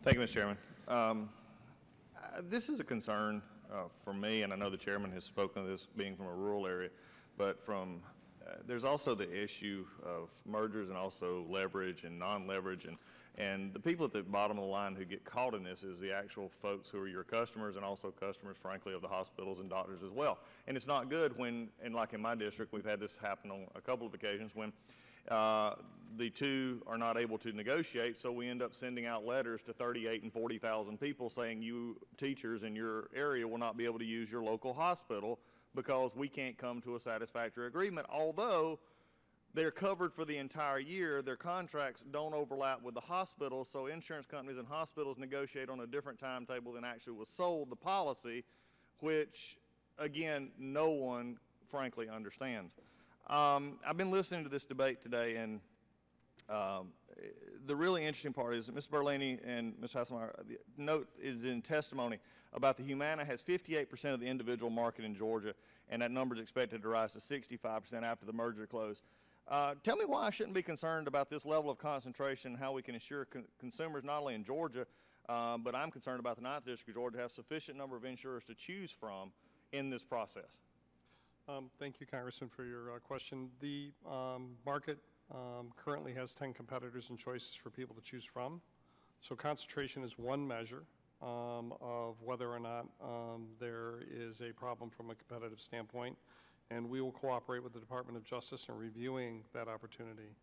Thank you, Mr. Chairman. This is a concern for me, and I know the chairman has spoken of this being from a rural area, but there's also the issue of mergers and also leverage and non-leverage, and the people at the bottom of the line who get caught in this is the actual folks who are your customers and also customers, frankly, of the hospitals and doctors as well. And it's not good when, and like in my district, we've had this happen on a couple of occasions when the two are not able to negotiate, so we end up sending out letters to 38 and 40,000 people saying you teachers in your area will not be able to use your local hospital because we can't come to a satisfactory agreement. Although they're covered for the entire year, their contracts don't overlap with the hospital, so insurance companies and hospitals negotiate on a different timetable than actually was sold the policy, which, again, no one, frankly, understands. I've been listening to this debate today, and the really interesting part is that Ms. Berlini and Ms. Hasselmeyer, the note is in testimony about the Humana has 58% of the individual market in Georgia, and that number is expected to rise to 65% after the merger close. Tell me why I shouldn't be concerned about this level of concentration, how we can ensure consumers not only in Georgia, but I'm concerned about the 9th District of Georgia has sufficient number of insurers to choose from in this process. Thank you, Congressman, for your question. The market currently has 10 competitors and choices for people to choose from. So concentration is one measure of whether or not there is a problem from a competitive standpoint. And we will cooperate with the Department of Justice in reviewing that opportunity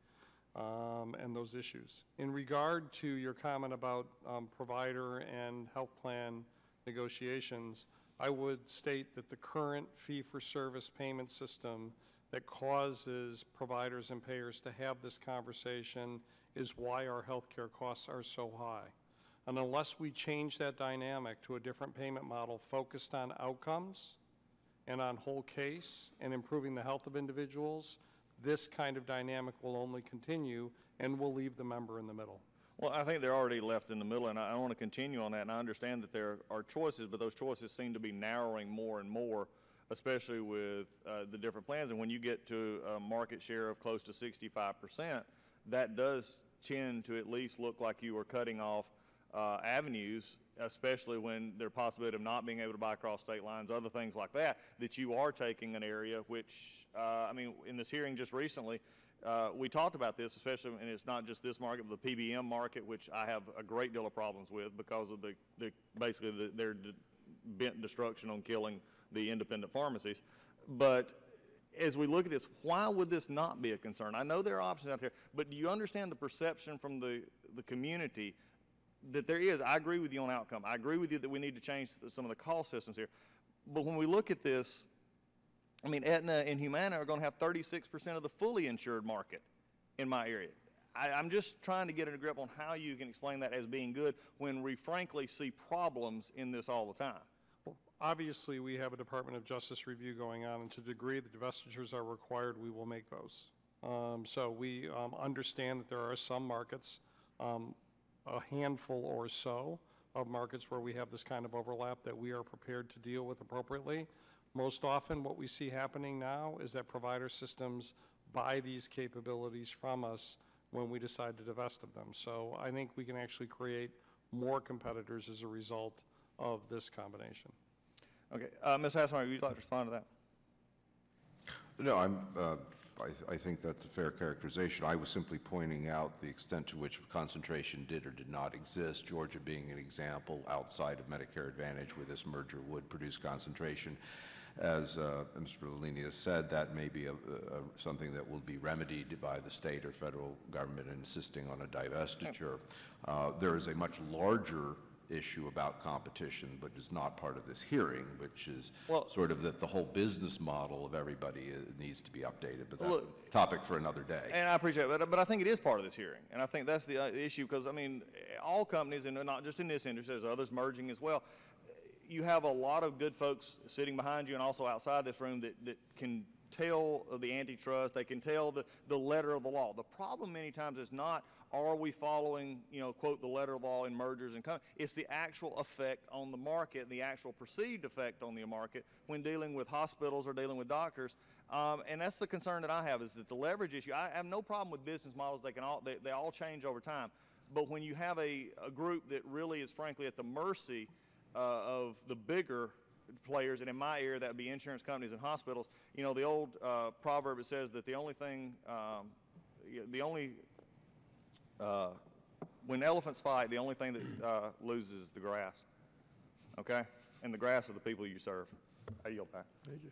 and those issues. In regard to your comment about provider and health plan negotiations, I would state that the current fee-for-service payment system that causes providers and payers to have this conversation is why our healthcare costs are so high. And unless we change that dynamic to a different payment model focused on outcomes and on whole case and improving the health of individuals, this kind of dynamic will only continue and will leave the member in the middle. Well, I think they're already left in the middle, and I want to continue on that, and I understand that there are choices, but those choices seem to be narrowing more and more, especially with the different plans. And when you get to a market share of close to 65%, that does tend to at least look like you are cutting off avenues, especially when there's a possibility of not being able to buy across state lines, other things like that, that you are taking an area which, I mean, in this hearing just recently, we talked about this, especially, and it's not just this market, but the PBM market, which I have a great deal of problems with because of basically their bent destruction on killing the independent pharmacies. But as we look at this, why would this not be a concern? I know there are options out there, but do you understand the perception from the community that there is? I agree with you on outcome. I agree with you that we need to change some of the cost systems here. But when we look at this, I mean, Aetna and Humana are going to have 36% of the fully insured market in my area. I'm just trying to get a grip on how you can explain that as being good when we frankly see problems in this all the time. Well, obviously, we have a Department of Justice review going on, and to the degree that divestitures are required, we will make those. So we understand that there are some markets, a handful or so of markets where we have this kind of overlap that we are prepared to deal with appropriately. Most often what we see happening now is that provider systems buy these capabilities from us when we decide to divest of them. So I think we can actually create more competitors as a result of this combination. Okay. Ms. Hasselmeyer, would you like to respond to that? No, I think that's a fair characterization. I was simply pointing out the extent to which concentration did or did not exist, Georgia being an example outside of Medicare Advantage where this merger would produce concentration. As Mr. Berlini has said, that may be something that will be remedied by the state or federal government insisting on a divestiture. There is a much larger issue about competition, but is not part of this hearing, which is sort of that the whole business model of everybody needs to be updated. But that's a topic for another day. And I appreciate it, but I think it is part of this hearing. And I think that's the issue because, I mean, all companies, and not just in this industry, there's others merging as well, you have a lot of good folks sitting behind you and also outside this room that can tell the antitrust, they can tell the letter of the law. The problem many times is not, are we following, you know, quote, the letter of the law in mergers and companies. It's the actual effect on the market, the actual perceived effect on the market when dealing with hospitals or dealing with doctors. And that's the concern that I have is that the leverage issue, I have no problem with business models. They all change over time. But when you have a group that really is frankly at the mercy of the bigger players, and in my area that would be insurance companies and hospitals, you know, the old proverb, it says that the only thing, when elephants fight, the only thing that loses is the grass, okay? And the grass of the people you serve. I yield back. Thank you.